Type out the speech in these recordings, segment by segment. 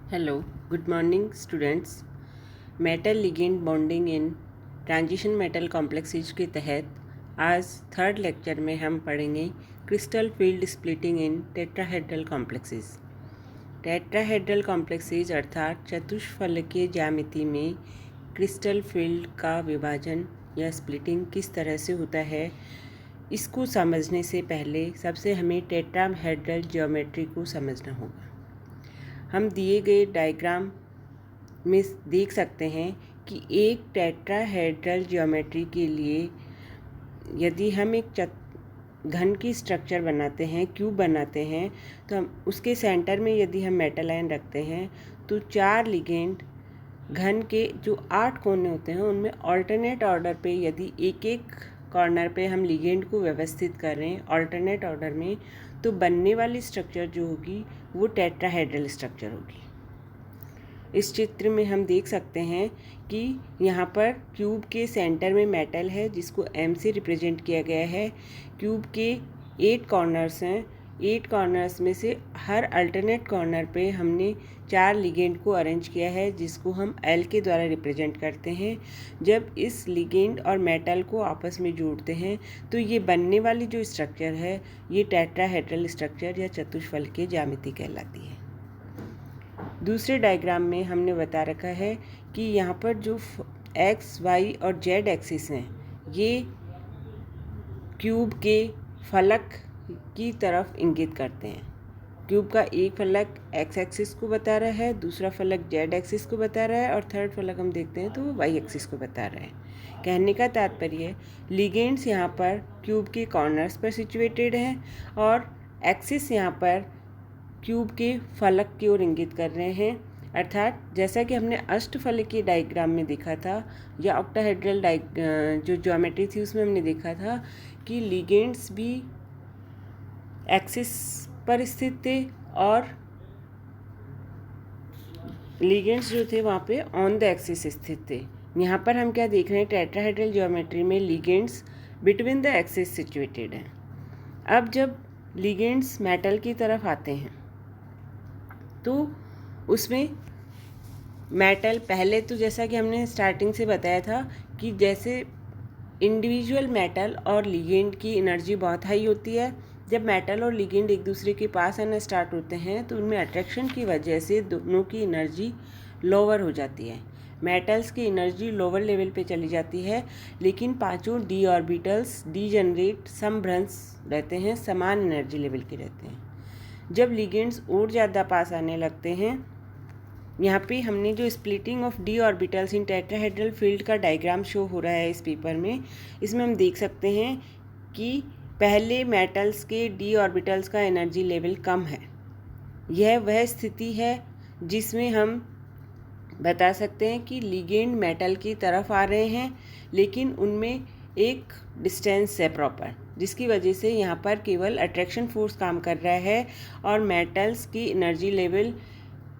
Hello, good morning students. Metal ligand bonding in transition metal complexes के तहत आज third lecture में हम पढ़ेंगे क्रिस्टल फील्ड स्प्लिटिंग इन टेट्राहेड्रल कॉम्प्लेक्सेज। टेट्राहेड्रल कॉम्प्लेक्सेज अर्थात चतुष्फलकीय ज्यामिति में क्रिस्टल फील्ड का विभाजन या स्प्लिटिंग किस तरह से होता है, इसको समझने से पहले सबसे हमें टेट्राहेड्रल ज्योमेट्री को समझना होगा। हम दिए गए डायग्राम में देख सकते हैं कि एक टेट्राहेड्रल ज्योमेट्री के लिए यदि हम एक घन की स्ट्रक्चर बनाते हैं, क्यूब बनाते हैं, तो हम उसके सेंटर में यदि हम मेटल आयन रखते हैं तो 4 लिगेंड घन के जो 8 कोने होते हैं उनमें ऑल्टरनेट ऑर्डर पे यदि एक एक कॉर्नर पे हम लिगेंड को व्यवस्थित करें ऑल्टरनेट ऑर्डर में, तो बनने वाली स्ट्रक्चर जो होगी वो टेट्राहेड्रल स्ट्रक्चर होगी। इस चित्र में हम देख सकते हैं कि यहाँ पर क्यूब के सेंटर में मेटल है जिसको एम से रिप्रेजेंट किया गया है। क्यूब के 8 कॉर्नर्स हैं। 8 कॉर्नर्स में से हर अल्टरनेट कॉर्नर पे हमने 4 लिगेंड को अरेंज किया है जिसको हम एल के द्वारा रिप्रेजेंट करते हैं। जब इस लिगेंड और मेटल को आपस में जोड़ते हैं तो ये बनने वाली जो स्ट्रक्चर है ये टेट्राहेड्रल स्ट्रक्चर या चतुष्फलकीय ज्यामिति कहलाती है। दूसरे डायग्राम में हमने बता रखा है कि यहाँ पर जो एक्स, वाई और जेड एक्सिस हैं ये क्यूब के फलक की तरफ इंगित करते हैं। क्यूब का एक फलक एक्स एक्सिस को बता रहा है, दूसरा फलक जेड एक्सिस को बता रहा है और थर्ड फलक हम देखते हैं तो वो वाई एक्सिस को बता रहा है। कहने का तात्पर्य लिगेंड्स यहाँ पर क्यूब के कॉर्नर्स पर सिचुएटेड हैं और एक्सिस यहाँ पर क्यूब के फलक की ओर इंगित कर रहे हैं। अर्थात जैसा कि हमने अष्टफलकीय डायग्राम में देखा था या ऑक्टाहेड्रल जो ज्योमेट्री थी उसमें हमने देखा था कि लिगेंड्स भी एक्सिस पर स्थित थे और लिगेंड्स जो थे वहाँ पे ऑन द एक्सिस स्थित थे। यहाँ पर हम क्या देख रहे हैं, टेट्राहेड्रल ज्योमेट्री में ligands between the axis situated हैं। अब जब लिगेंड्स मेटल की तरफ आते हैं तो उसमें मेटल पहले तो जैसा कि हमने स्टार्टिंग से बताया था कि जैसे इंडिविजुअल मेटल और लिगेंड की एनर्जी बहुत हाई होती है। जब मेटल और लिगेंड एक दूसरे के पास आना स्टार्ट होते हैं तो उनमें अट्रैक्शन की वजह से दोनों की एनर्जी लोअर हो जाती है। मेटल्स की एनर्जी लोअर लेवल पे चली जाती है, लेकिन पांचों डी ऑर्बिटल्स डीजनरेट समभ्रंश रहते हैं, समान एनर्जी लेवल के रहते हैं। जब लिगेंड्स और ज़्यादा पास आने लगते हैं, यहाँ पे हमने जो splitting of D orbitals in tetrahedral field का डायग्राम शो हो रहा है इस पेपर में, इसमें हम देख सकते हैं कि पहले मेटल्स के डी ऑर्बिटल्स का एनर्जी लेवल कम है। यह वह स्थिति है जिसमें हम बता सकते हैं कि लिगेंड मेटल की तरफ आ रहे हैं, लेकिन उनमें एक डिस्टेंस है प्रॉपर, जिसकी वजह से यहाँ पर केवल अट्रैक्शन फोर्स काम कर रहा है और मेटल्स की energy level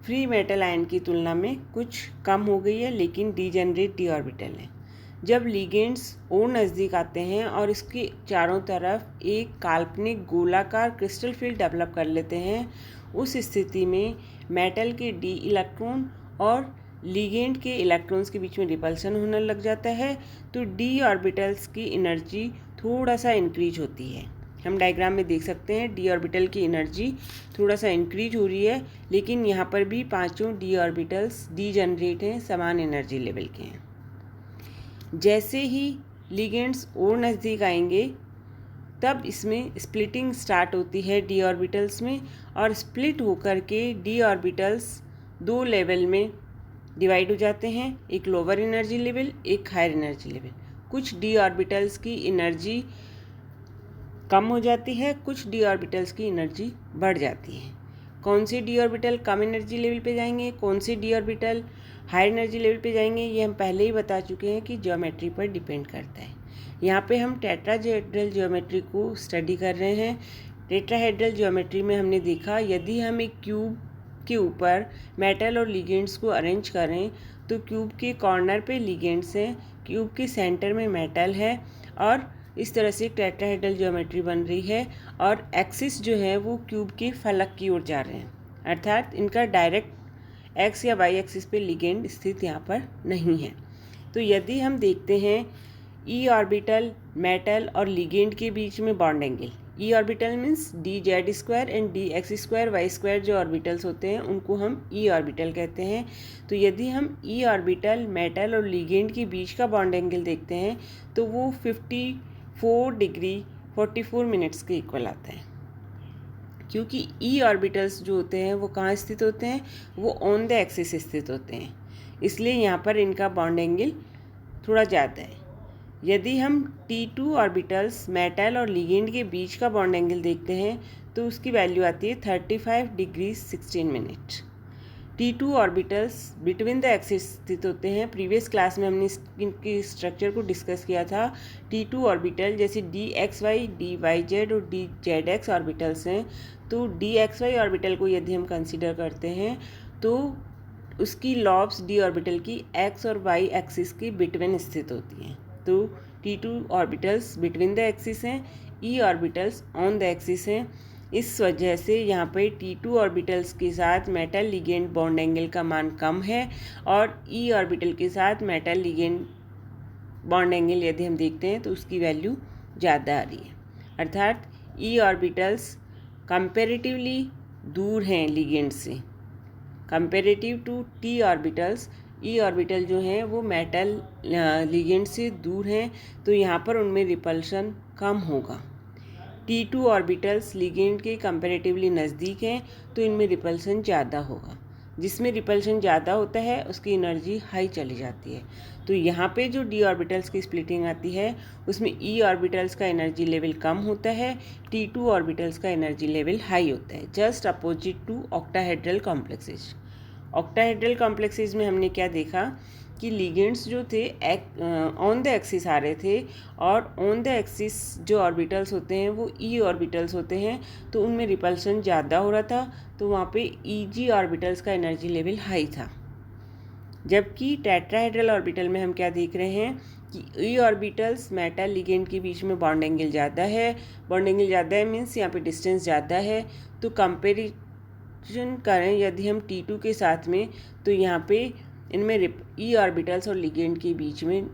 free metal ion की तुलना में कुछ कम हो गई है, लेकिन डीजनरेट डी ऑर्बिटल है। जब लिगेंड्स और नज़दीक आते हैं और इसके चारों तरफ एक काल्पनिक गोलाकार क्रिस्टल फील्ड डेवलप कर लेते हैं, उस स्थिति में मेटल के डी इलेक्ट्रॉन और लिगेंड के इलेक्ट्रॉन्स के बीच में रिपल्सन होने लग जाता है, तो डी ऑर्बिटल्स की एनर्जी थोड़ा सा इंक्रीज होती है। हम डायग्राम में देख सकते हैं डी ऑर्बिटल की एनर्जी थोड़ा सा इंक्रीज हो रही है, लेकिन यहाँ पर भी पांचों डी ऑर्बिटल्स डीजनरेट हैं, समान एनर्जी लेवल के हैं। जैसे ही लिगेंड्स और नज़दीक आएंगे तब इसमें स्प्लिटिंग स्टार्ट होती है डी ऑर्बिटल्स में, और स्प्लिट होकर के डी ऑर्बिटल्स 2 लेवल में डिवाइड हो जाते हैं, एक लोअर एनर्जी लेवल, एक हायर एनर्जी लेवल। कुछ डी ऑर्बिटल्स की एनर्जी कम हो जाती है, कुछ डी ऑर्बिटल्स की एनर्जी बढ़ जाती है। कौन से डी ऑर्बिटल कम एनर्जी लेवल पे जाएंगे, कौन से D orbital higher energy level पे जाएंगे, ये हम पहले ही बता चुके हैं कि ज्योमेट्री पर डिपेंड करता है। यहाँ पे हम टेट्राहेड्रल ज्योमेट्री को स्टडी कर रहे हैं। टेट्राहेड्रल ज्योमेट्री में हमने देखा यदि हम एक क्यूब के ऊपर मेटल और लिगेंड्स को अरेंज करें तो क्यूब के कॉर्नर पे लिगेंड्स हैं, क्यूब के सेंटर में मेटल है और इस तरह से टेट्राहेड्रल ज्योमेट्री बन रही है और एक्सिस जो है वो क्यूब के फलक की ओर जा रहे हैं, अर्थात इनका डायरेक्ट एक्स या वाई एक्सिस पे लिगेंड स्थित यहाँ पर नहीं है। तो यदि हम देखते हैं ई ऑर्बिटल मेटल और लिगेंड के बीच में bond angle, E orbital means D Z square and D X square Y square जो ऑर्बिटल्स होते हैं उनको हम ई ऑर्बिटल कहते हैं। तो यदि हम ई ऑर्बिटल मेटल और लिगेंड के बीच का बॉन्ड एंगल देखते हैं तो वो 54 डिग्री 44 मिनट्स के इक्वल आता है, क्योंकि ई ऑर्बिटल्स जो होते हैं वो कहाँ स्थित होते हैं, वो ऑन द एक्सिस स्थित होते हैं, इसलिए यहाँ पर इनका बॉन्ड एंगल थोड़ा ज़्यादा है। यदि हम T2 ऑर्बिटल्स मेटल और लिगेंड के बीच का बॉन्ड एंगल देखते हैं तो उसकी वैल्यू आती है 35 degree 16 minute. T2 orbitals between the axis स्थित होते हैं। प्रीवियस क्लास में हमने इनकी स्ट्रक्चर को डिस्कस किया था। T2 ऑर्बिटल जैसे DXY, DYZ और DZX ऑर्बिटल्स हैं। तो DXY ऑर्बिटल को यदि हम कंसीडर करते हैं तो उसकी लॉब्स डी ऑर्बिटल की एक्स और वाई एक्सिस की बिटवीन स्थित होती हैं। तो T2 orbitals between the axis हैं, ई ऑर्बिटल्स ऑन द एक्सिस हैं। इस वजह से यहाँ पे T2 ऑर्बिटल्स के साथ मेटल लिगेंड बॉन्ड एंगल का मान कम है और ई ऑर्बिटल के साथ मेटल लिगेंड बॉन्ड एंगल यदि हम देखते हैं तो उसकी वैल्यू ज़्यादा आ रही है, अर्थात ई ऑर्बिटल्स कंपेरेटिवली दूर हैं लिगेंड से। Comparative to T orbitals, E orbital जो हैं वो मेटल लिगेंड से दूर हैं, तो यहाँ पर उनमें रिपल्शन कम होगा। T2 ऑर्बिटल्स लिगेंड के कंपैरेटिवली नज़दीक हैं तो इनमें रिपल्शन ज़्यादा होगा। जिसमें रिपल्शन ज़्यादा होता है उसकी एनर्जी हाई चली जाती है। तो यहाँ पे जो डी ऑर्बिटल्स की स्प्लिटिंग आती है उसमें ई ऑर्बिटल्स का एनर्जी लेवल कम होता है, T2 ऑर्बिटल्स का एनर्जी लेवल हाई होता है, just opposite to octahedral complexes. Octahedral complexes में हमने क्या देखा कि लिगेंड्स जो थे ऑन द एक्सिस आ रहे थे और ऑन द एक्सिस जो ऑर्बिटल्स होते हैं वो ई ऑर्बिटल्स होते हैं, तो उनमें रिपल्शन ज़्यादा हो रहा था, तो वहाँ पे ई जी ऑर्बिटल्स का एनर्जी लेवल हाई था। जबकि टेट्राहेड्रल ऑर्बिटल में हम क्या देख रहे हैं कि ई ऑर्बिटल्स मेटल लिगेंड के बीच में बॉन्ड एंगल ज़्यादा है। बॉन्ड एंगल ज़्यादा है मीन्स यहाँ पे डिस्टेंस ज़्यादा है। तो कंपेरिजन करें यदि हम T2 के साथ में, तो यहाँ पे इनमें ई ऑर्बिटल्स और लिगेंड के बीच में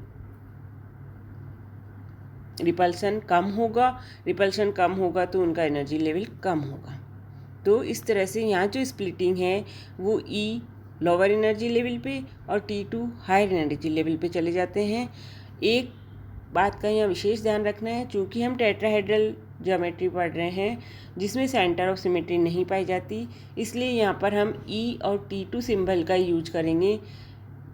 रिपल्शन कम होगा। रिपल्शन कम होगा तो उनका एनर्जी लेवल कम होगा। तो इस तरह से यहाँ जो स्प्लिटिंग है वो ई लोअर एनर्जी लेवल पे और T2 हायर एनर्जी लेवल पे चले जाते हैं। एक बात का यहाँ विशेष ध्यान रखना है, चूँकि हम टेट्राहेड्रल ज्योमेट्री पढ़ रहे हैं जिसमें सेंटर ऑफ सिमेट्री नहीं पाई जाती, इसलिए यहाँ पर हम ई और T2 सिंबल का यूज करेंगे,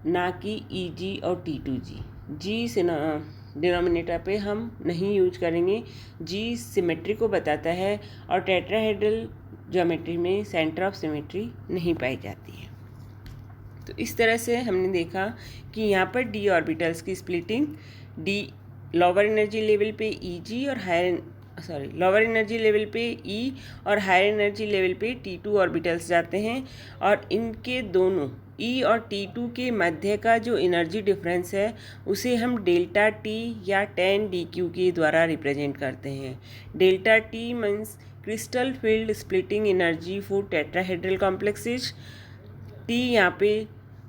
ना कि ई जी और T2G। जी से डिनोमिनेटर पे हम नहीं यूज करेंगे। जी सिमेट्री को बताता है और टेट्राहेड्रल ज्योमेट्री में सेंटर ऑफ सिमेट्री नहीं पाई जाती है। तो इस तरह से हमने देखा कि यहाँ पर डी ऑर्बिटल्स की splitting D lower energy level पे ई जी और लोअर एनर्जी लेवल पे ई और हायर एनर्जी लेवल पे T2 ऑर्बिटल्स जाते हैं, और इनके दोनों ई और T2 के मध्य का जो एनर्जी डिफरेंस है उसे हम डेल्टा टी या 10 DQ के द्वारा रिप्रेजेंट करते हैं। Delta T means crystal field splitting energy for tetrahedral complexes. T यहाँ पे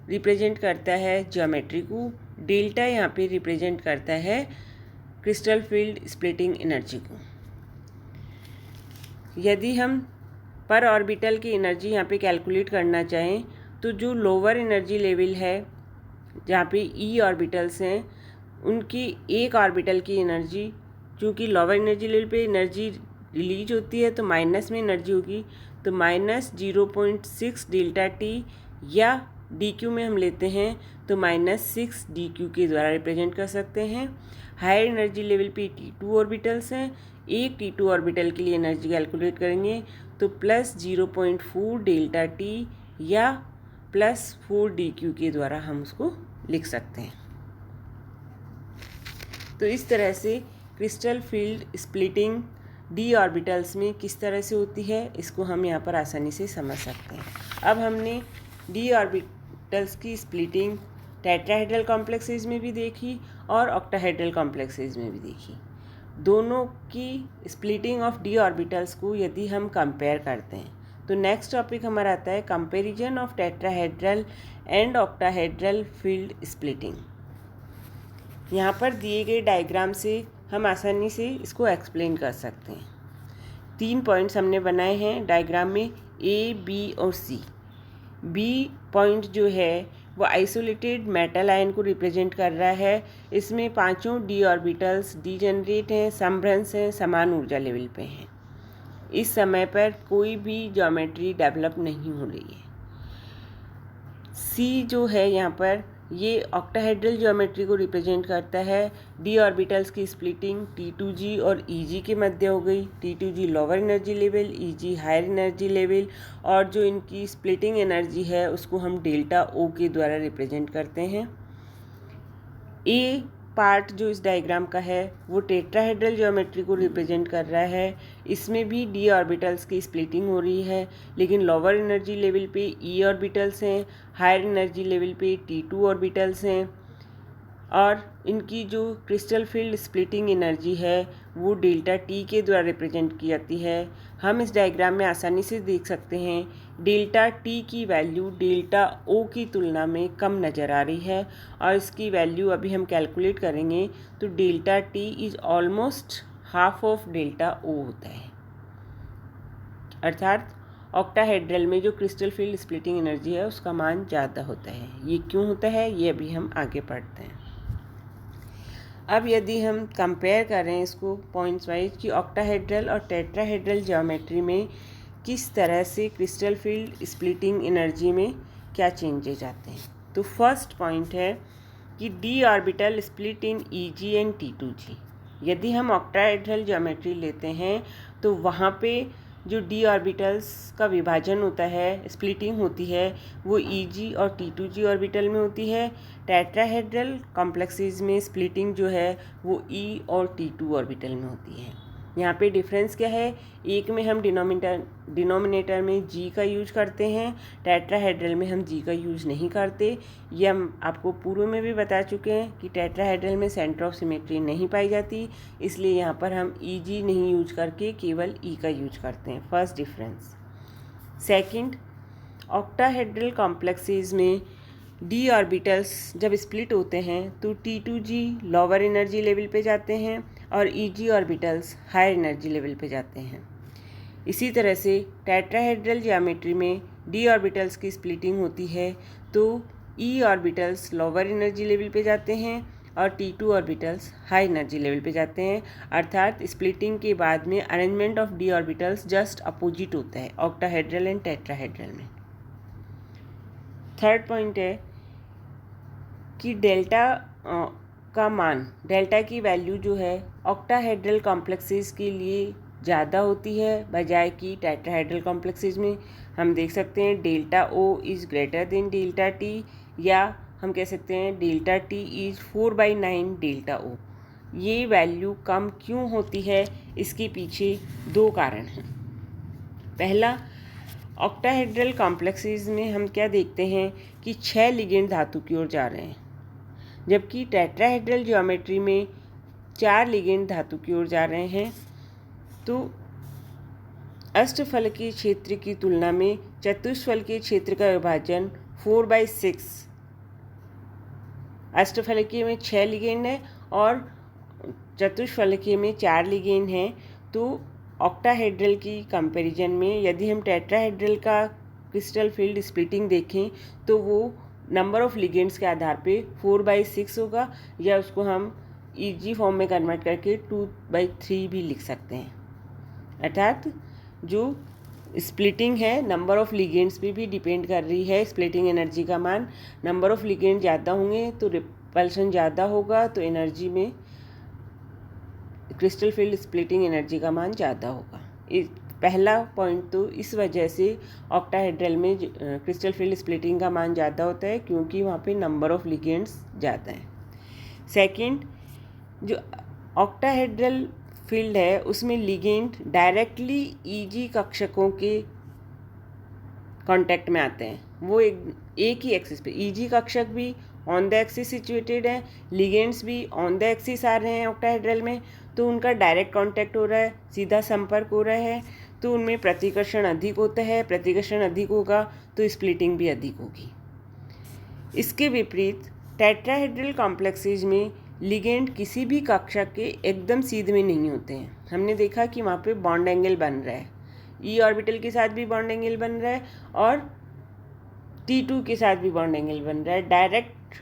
रिप्रेजेंट करता है ज्योमेट्री को, डेल्टा यहाँ पे रिप्रेजेंट करता है क्रिस्टल फील्ड स्प्लिटिंग एनर्जी को। यदि हम पर ऑर्बिटल की एनर्जी यहाँ पे कैलकुलेट करना चाहें तो जो लोअर एनर्जी लेवल है जहाँ पे ई ऑर्बिटल्स हैं उनकी एक ऑर्बिटल की एनर्जी, चूँकि लोअर एनर्जी लेवल पे एनर्जी रिलीज होती है तो माइनस में एनर्जी होगी, तो -0.6 डेल्टा टी या DQ में हम लेते हैं तो -6 DQ के द्वारा रिप्रेजेंट कर सकते हैं। हायर एनर्जी लेवल पे T2 ऑर्बिटल्स हैं, एक T2 ऑर्बिटल के लिए एनर्जी कैलकुलेट करेंगे तो +0.4 डेल्टा टी या +4 DQ के द्वारा हम उसको लिख सकते हैं। तो इस तरह से crystal field splitting D orbitals में किस तरह से होती है इसको हम यहाँ पर आसानी से समझ सकते हैं। अब हमने डी ऑर्बिटल्स की स्प्लिटिंग टेट्राहेड्रल कॉम्प्लेक्सेस में भी देखी और ऑक्टाहेड्रल कॉम्प्लेक्सेस में भी देखी। दोनों की स्प्लिटिंग ऑफ डी ऑर्बिटल्स को यदि हम कंपेयर करते हैं तो नेक्स्ट टॉपिक हमारा आता है comparison of tetrahedral and octahedral field splitting. यहाँ पर दिए गए डायग्राम से हम आसानी से इसको एक्सप्लेन कर सकते हैं। 3 पॉइंट्स हमने बनाए हैं डायग्राम में, ए, बी और सी। बी पॉइंट जो है वो आइसोलेटेड मेटल आयन को रिप्रेजेंट कर रहा है। इसमें 5 डी ऑर्बिटल्स डीजेनरेट हैं, समभ्रंश हैं, समान ऊर्जा लेवल पे हैं। इस समय पर कोई भी ज्योमेट्री डेवलप नहीं हो रही है। सी जो है यहाँ पर ये ऑक्टाहेड्रल ज्योमेट्री को रिप्रेजेंट करता है। डी ऑर्बिटल्स की स्प्लिटिंग T2G और EG के मध्य हो गई। T2G lower energy level, EG higher energy level, और जो इनकी स्प्लिटिंग एनर्जी है उसको हम डेल्टा O के द्वारा रिप्रेजेंट करते हैं। ए पार्ट जो इस डायग्राम का है वो टेट्राहेड्रल ज्योमेट्री को रिप्रेजेंट कर रहा है। इसमें भी डी ऑर्बिटल्स की स्प्लिटिंग हो रही है, लेकिन लोअर एनर्जी लेवल पे ई ऑर्बिटल्स हैं, हायर एनर्जी लेवल पे T2 ऑर्बिटल्स हैं, और इनकी जो क्रिस्टल फील्ड स्प्लिटिंग एनर्जी है वो डेल्टा T के द्वारा रिप्रेजेंट की जाती है। हम इस डायग्राम में आसानी से देख सकते हैं डेल्टा T की वैल्यू डेल्टा O की तुलना में कम नज़र आ रही है, और इसकी वैल्यू अभी हम कैलकुलेट करेंगे तो delta T is almost half of delta O होता है। अर्थात ऑक्टाहेड्रल में जो क्रिस्टल फील्ड स्प्लिटिंग एनर्जी है उसका मान ज़्यादा होता है। ये क्यों होता है ये अभी हम आगे पढ़ते हैं। अब यदि हम कंपेयर करें इसको पॉइंट्स वाइज कि ऑक्टाहेड्रल और टेट्राहेड्रल ज्योमेट्री में किस तरह से क्रिस्टल फील्ड स्प्लिटिंग एनर्जी में क्या चेंजेज आते हैं, तो फर्स्ट पॉइंट है कि D orbital split in EG and T2G। यदि हम ऑक्टाहेड्रल ज्योमेट्री लेते हैं तो वहाँ पे जो डी ऑर्बिटल्स का विभाजन होता है, स्प्लिटिंग होती है, वो EG और T2G ऑर्बिटल में होती है। टेट्राहेड्रल कॉम्प्लेक्सेस में स्प्लिटिंग जो है वो E और T2 ऑर्बिटल में होती है। यहाँ पे डिफरेंस क्या है, एक में हम डिनोमिनेटर में G का यूज करते हैं, टेट्राहेड्रल में हम G का यूज नहीं करते। ये हम आपको पूर्व में भी बता चुके हैं कि टेट्राहेड्रल में सेंटर ऑफ सिमेट्री नहीं पाई जाती, इसलिए यहाँ पर हम EG नहीं यूज करके केवल E का यूज करते हैं। First difference. Second, octahedral complexes में डी ऑर्बिटल्स जब स्प्लिट होते हैं तो T2G लोअर एनर्जी लेवल पे जाते हैं और EG orbitals higher energy level पे जाते हैं। इसी तरह से टेट्राहेड्रल ज्योमेट्री में डी ऑर्बिटल्स की स्प्लिटिंग होती है तो E orbitals lower energy level पे जाते हैं और T2 orbitals high energy level पे जाते हैं। अर्थात स्प्लिटिंग के बाद में arrangement of D orbitals just opposite होता है ऑक्टाहेड्रल एंड टेट्राहेड्रल में। थर्ड पॉइंट है कि डेल्टा का मान, डेल्टा की वैल्यू जो है ऑक्टाहेड्रल कॉम्प्लेक्सेस के लिए ज़्यादा होती है बजाय कि टेट्राहेड्रल कॉम्प्लेक्सेस में। हम देख सकते हैं delta O is greater than delta T, या हम कह सकते हैं delta T is 4/9 delta O। ये वैल्यू कम क्यों होती है, इसके पीछे 2 कारण हैं। पहला, ऑक्टाहेड्रल कॉम्प्लेक्सेस में हम क्या देखते हैं कि 6 लिगेंड धातु की ओर जा रहे हैं, जबकि टेट्राहेड्रल ज्योमेट्री में 4 लिगेंड धातु की ओर जा रहे हैं। तो अष्टफलकीय क्षेत्र की तुलना में चतुष्फलकीय क्षेत्र का विभाजन 4/6, अष्टफलकीय में 6 लिगेंड है और चतुष्फलकीय में 4 लिगेंड हैं। तो ऑक्टाहेड्रल की कंपैरिजन में यदि हम टेट्राहेड्रल का क्रिस्टल फील्ड स्प्लिटिंग देखें तो वो नंबर ऑफ लिगेंड्स के आधार पे 4/6 होगा, या उसको हम EG फॉर्म में कन्वर्ट करके 2/3 भी लिख सकते हैं। अर्थात जो स्प्लिटिंग है नंबर ऑफ लिगेंड्स पे भी डिपेंड कर रही है स्प्लिटिंग एनर्जी का मान। नंबर ऑफ लिगेंड ज़्यादा होंगे तो रिपल्शन ज़्यादा होगा, तो एनर्जी में क्रिस्टल फील्ड स्प्लिटिंग एनर्जी का मान ज़्यादा होगा। पहला पॉइंट तो इस वजह से ऑक्टाहेड्रल में क्रिस्टल फील्ड स्प्लिटिंग का मान ज़्यादा होता है क्योंकि वहाँ पे नंबर ऑफ लिगेंड्स ज़्यादा हैं। सेकंड, जो ऑक्टाहेड्रल फील्ड है उसमें लिगेंड डायरेक्टली EG कक्षकों के कांटेक्ट में आते हैं, वो एक ही एक्सिस पे। EG कक्षक भी ऑन द एक्सिस सिचुएटेड है, लिगेंड्स भी ऑन द एक्सिस आ रहे हैं ऑक्टाहेड्रल में, तो उनका डायरेक्ट कांटेक्ट हो रहा है, सीधा संपर्क हो रहा है। तो उनमें प्रतिकर्षण अधिक होता है, प्रतिकर्षण अधिक होगा तो स्प्लिटिंग भी अधिक होगी। इसके विपरीत टेट्राहेड्रल कॉम्प्लेक्सेज में लिगेंड किसी भी कक्षा के एकदम सीध में नहीं होते हैं। हमने देखा कि वहाँ पे बॉन्ड एंगल बन रहा है, ई ऑर्बिटल के साथ भी बॉन्ड एंगल बन रहा है और T2 के साथ भी बॉन्ड एंगल बन रहा है। डायरेक्ट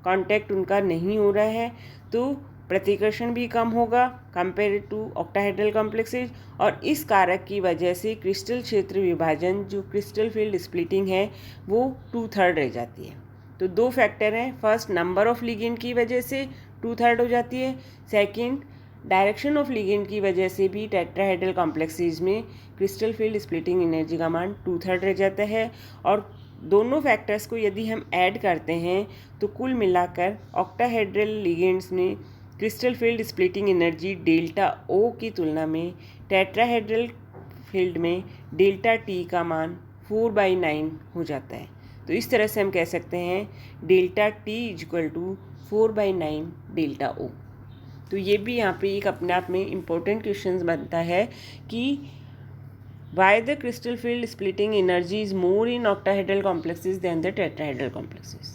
कांटेक्ट उनका नहीं हो रहा है, तो प्रतिकर्षण भी कम होगा कंपेयर टू ऑक्टाहेड्रल कॉम्प्लेक्सेज, और इस कारक की वजह से क्रिस्टल क्षेत्र विभाजन जो क्रिस्टल फील्ड स्प्लिटिंग है वो 2/3 रह जाती है। तो दो फैक्टर हैं, फर्स्ट नंबर ऑफ लिगेंड की वजह से 2/3 हो जाती है, सेकंड डायरेक्शन ऑफ लिगेंड की वजह से भी टेट्राहेड्रल कॉम्प्लेक्सेज में क्रिस्टल फील्ड स्प्लिटिंग एनर्जी का मान 2/3 रह जाता है। और दोनों फैक्टर्स को यदि हम ऐड करते हैं तो कुल मिलाकर ऑक्टाहेड्रल लिगेंड्स में crystal field splitting energy delta O की तुलना में टेट्राहेड्रल फील्ड में डेल्टा टी का मान 4/9 हो जाता है। तो इस तरह से हम कह सकते हैं delta T equal to 4/9 delta O. तो ये भी यहाँ पे एक अपने आप में इम्पोर्टेंट क्वेश्चन बनता है कि why the crystal field splitting energy is more in octahedral complexes than the tetrahedral complexes।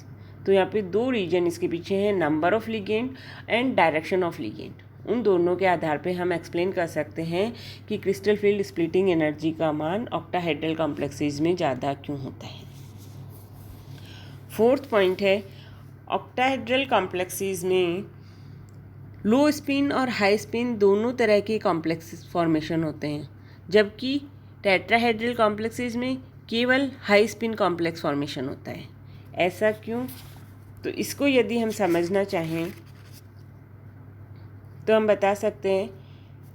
तो यहाँ पे दो रीजन इसके पीछे हैं, number of ligand and direction of ligand. उन दोनों के आधार पे हम एक्सप्लेन कर सकते हैं कि क्रिस्टल फील्ड स्प्लिटिंग एनर्जी का मान ऑक्टाहेड्रल कॉम्प्लेक्सेज में ज़्यादा क्यों होता है। फोर्थ पॉइंट है, ऑक्टाहेड्रल कॉम्प्लेक्सेज में लो स्पिन और हाई स्पिन दोनों तरह के कॉम्प्लेक्स फॉर्मेशन होते हैं, जबकि टेट्राहेड्रल कॉम्प्लेक्सेज में केवल हाई स्पिन कॉम्प्लेक्स फॉर्मेशन होता है। ऐसा क्यों? तो इसको यदि हम समझना चाहें तो हम बता सकते हैं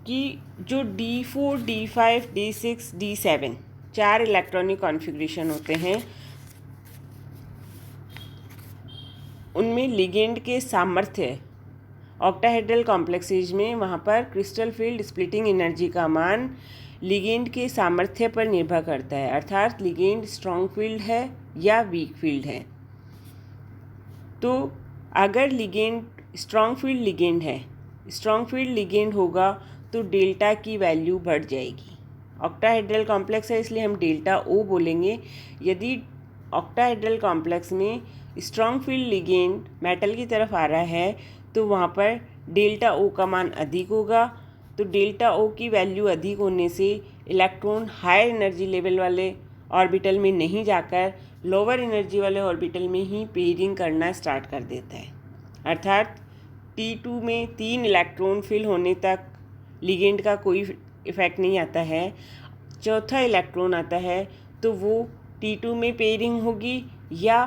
कि जो D4, D5, D6, D7 4 electronic configuration होते हैं, उनमें लिगेंड के सामर्थ्य ऑक्टाहेड्रल कॉम्प्लेक्सेज में वहाँ पर क्रिस्टल फील्ड स्प्लिटिंग एनर्जी का मान लिगेंड के सामर्थ्य पर निर्भर करता है, अर्थात लिगेंड स्ट्रॉन्ग फील्ड है या वीक फील्ड है। तो अगर लिगेंड स्ट्रॉन्ग फील्ड लिगेंड है, स्ट्रॉन्ग फील्ड लिगेंड होगा तो डेल्टा की वैल्यू बढ़ जाएगी। ऑक्टाहेड्रल कॉम्प्लेक्स है इसलिए हम डेल्टा ओ बोलेंगे। यदि ऑक्टाहेड्रल कॉम्प्लेक्स में स्ट्रॉन्ग फील्ड लिगेंड मेटल की तरफ आ रहा है तो वहाँ पर डेल्टा ओ का मान अधिक होगा। तो डेल्टा ओ की वैल्यू अधिक होने से इलेक्ट्रॉन हायर एनर्जी लेवल वाले ऑर्बिटल में नहीं जाकर लोअर एनर्जी वाले ऑर्बिटल में ही पेयरिंग करना स्टार्ट कर देता है, अर्थात T2 में 3 इलेक्ट्रॉन फिल होने तक लिगेंड का कोई इफ़ेक्ट नहीं आता है। चौथा इलेक्ट्रॉन आता है तो वो T2 में पेयरिंग होगी या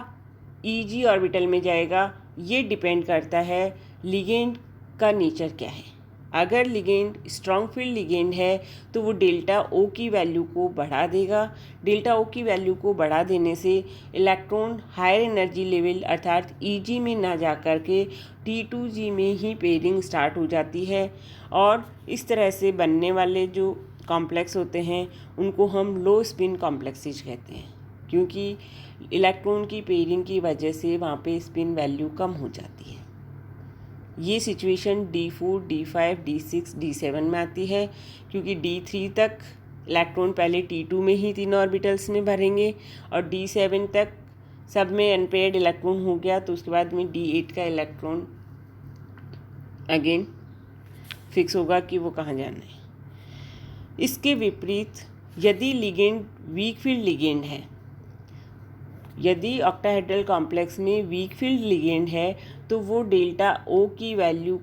EG ऑर्बिटल में जाएगा। ये डिपेंड करता है लिगेंड का नेचर क्या है। अगर लिगेंड स्ट्रॉन्ग फील्ड लिगेंड है तो वो डेल्टा ओ की वैल्यू को बढ़ा देगा। डेल्टा ओ की वैल्यू को बढ़ा देने से इलेक्ट्रॉन हायर एनर्जी लेवल अर्थात EG में ना जा कर के T2G में ही पेयरिंग स्टार्ट हो जाती है, और इस तरह से बनने वाले जो कॉम्प्लेक्स होते हैं उनको हम लो स्पिन कॉम्प्लेक्सेज कहते हैं, क्योंकि इलेक्ट्रॉन की पेयरिंग की वजह से वहाँ पे स्पिन वैल्यू कम हो जाती है। ये situation D4, D5, D6, D7 में आती है, क्योंकि D3 तक इलेक्ट्रॉन पहले T2 में ही 3 ऑर्बिटल्स में भरेंगे और D7 तक सब में अनपेयर्ड इलेक्ट्रॉन हो गया, तो उसके बाद में D8 का इलेक्ट्रॉन अगेन फिक्स होगा कि वो कहाँ जाना है। इसके विपरीत यदि लिगेंड वीक फील्ड लिगेंड है, यदि ऑक्टाहेड्रल कॉम्प्लेक्स में वीक फील्ड लिगेंड है तो वो डेल्टा ओ की वैल्यू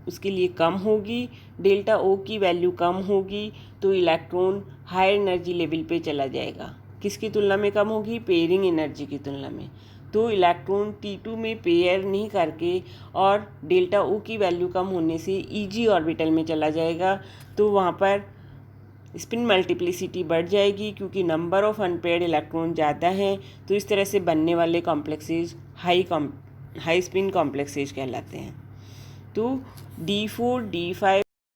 उसके लिए कम होगी। डेल्टा ओ की वैल्यू कम होगी तो इलेक्ट्रॉन हायर एनर्जी लेवल पे चला जाएगा। किसकी तुलना में कम होगी? पेयरिंग एनर्जी की तुलना में। तो इलेक्ट्रॉन T2 में पेयर नहीं करके और डेल्टा ओ की वैल्यू कम होने से EG ऑर्बिटल में चला जाएगा, तो वहाँ पर स्पिन मल्टीप्लिसिटी बढ़ जाएगी, क्योंकि नंबर ऑफ अनपेयर्ड इलेक्ट्रॉन ज़्यादा हैं। तो इस तरह से बनने वाले कॉम्प्लेक्सेज हाई स्पिन कॉम्प्लेक्सेज कहलाते हैं। तो D4, D5